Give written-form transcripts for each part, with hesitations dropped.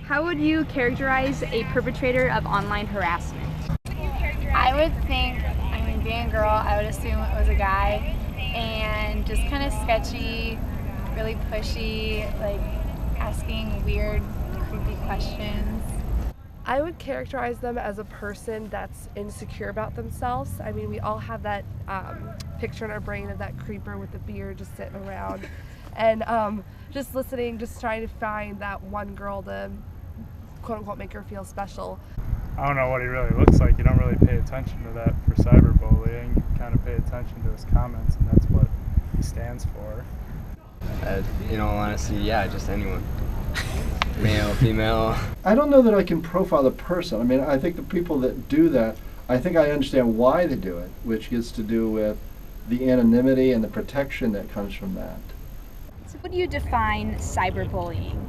How would you characterize a perpetrator of online harassment? I would think, being a girl, I would assume it was a guy, and just kind of sketchy, really pushy, like asking weird, creepy questions. I would characterize them as a person that's insecure about themselves. I mean, we all have that picture in our brain of that creeper with the beard just sitting around and just listening, just trying to find that one girl to quote unquote make her feel special. I don't know what he really looks like. You don't really pay attention to that for cyberbullying. You kind of pay attention to his comments, and that's what he stands for. In all honesty, yeah, just anyone. Male, female. I don't know that I can profile a person. I mean, I think the people that do that, I think I understand why they do it, which gets to do with the anonymity and the protection that comes from that. So how would you define cyberbullying?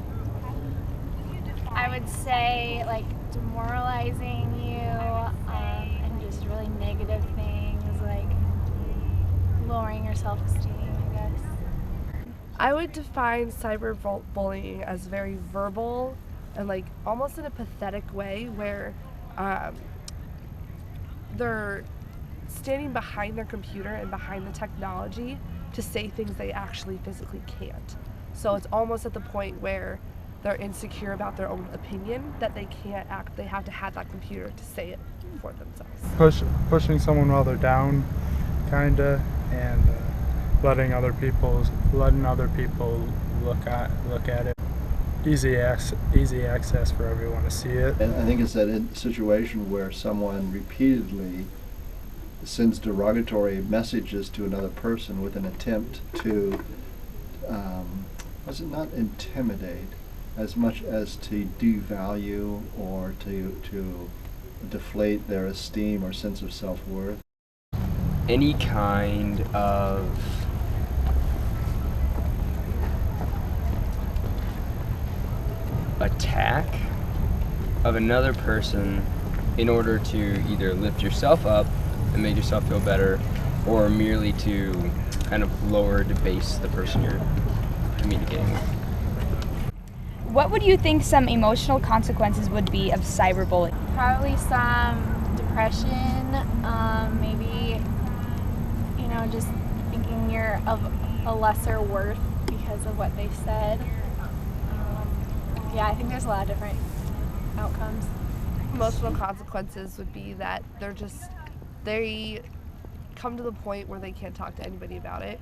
I would say like demoralizing you, and just really negative things like lowering your self-esteem, I guess. I would define cyberbullying as very verbal and like almost in a pathetic way where they're standing behind their computer and behind the technology to say things they actually physically can't. So it's almost at the point where they're insecure about their own opinion that they can't act, they have to have that computer to say it for themselves. Pushing someone while they're down, kinda, and letting other people look at it. Easy access for everyone to see it. And I think it's that situation where someone repeatedly sends derogatory messages to another person with an attempt to, was it not intimidate, as much as to devalue or to deflate their esteem or sense of self-worth. Any kind of attack of another person in order to either lift yourself up and make yourself feel better, or merely to kind of lower, debase the person you're communicating with. What would you think some emotional consequences would be of cyberbullying? Probably some depression, maybe, just thinking you're of a lesser worth because of what they said. Yeah, I think there's a lot of different outcomes. Emotional consequences would be that they come to the point where they can't talk to anybody about it.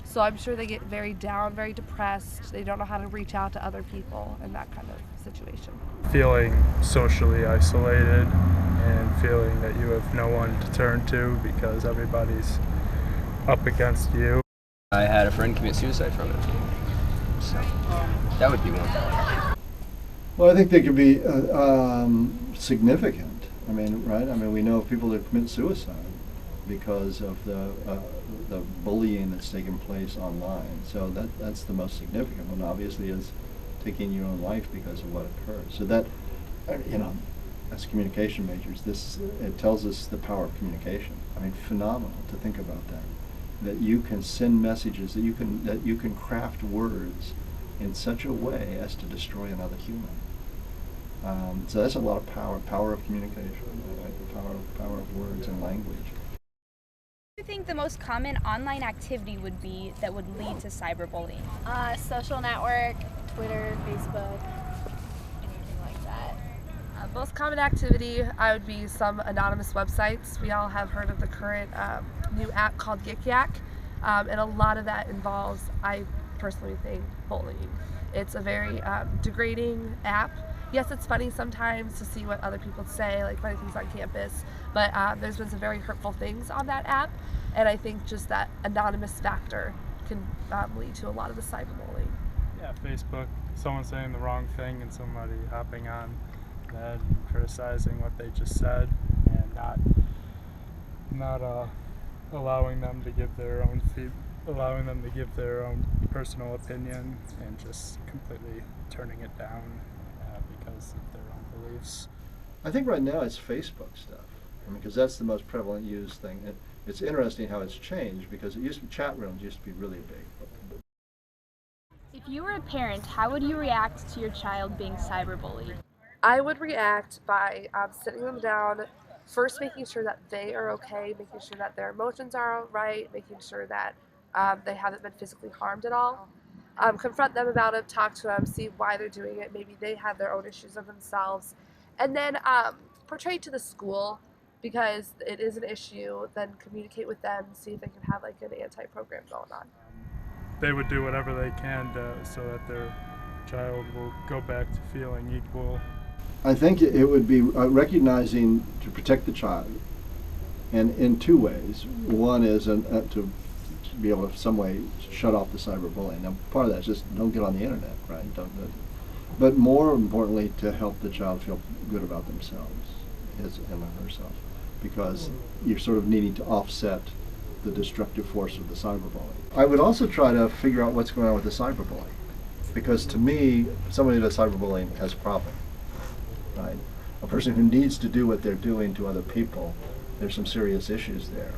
So I'm sure they get very down, very depressed. They don't know how to reach out to other people in that kind of situation. Feeling socially isolated and feeling that you have no one to turn to because everybody's up against you. I had a friend commit suicide from it. So that would be one. Well, I think they could be significant. I mean, right? I mean, we know of people that commit suicide because of the bullying that's taken place online. So that's the most significant one. Obviously, is taking your own life because of what occurred. So that, as communication majors, it tells us the power of communication. I mean, phenomenal to think about that. That you can send messages, that you can craft words in such a way as to destroy another human. So that's a lot of power of communication, right? Power of words and language. What do you think the most common online activity would be that would lead to cyberbullying? Social network, Twitter, Facebook, anything like that. Most common activity would be some anonymous websites. We all have heard of the current new app called Yik Yak, and a lot of that involves, I personally think, bullying. It's a very degrading app. Yes, it's funny sometimes to see what other people say, like funny things on campus, but there's been some very hurtful things on that app, and I think just that anonymous factor can lead to a lot of the cyberbullying. Yeah, Facebook, someone saying the wrong thing and somebody hopping on that and criticizing what they just said and not allowing them to give their own personal opinion and just completely turning it down because of their own beliefs. I think right now it's Facebook stuff. I mean, because that's the most prevalent used thing. It's interesting how it's changed because it used to be chat rooms used to be really big. If If you were a parent, how would you react to your child being cyberbullied? I would react by sitting them down, first making sure that they are okay, making sure that their emotions are all right, making sure that they haven't been physically harmed at all. Confront them about it, talk to them, see why they're doing it. Maybe they have their own issues of themselves. And then portray to the school, because it is an issue, then communicate with them, see if they can have like an anti-program going on. They would do whatever they can so that their child will go back to feeling equal. I think it would be recognizing to protect the child, and in two ways. One is to be able to some way shut off the cyberbullying. Now, part of that is just don't get on the internet, right? But more importantly, to help the child feel good about themselves, him or herself, because you're sort of needing to offset the destructive force of the cyberbullying. I would also try to figure out what's going on with the cyberbullying, because to me, somebody who does cyberbullying has a problem. Right? A person who needs to do what they're doing to other people, there's some serious issues there.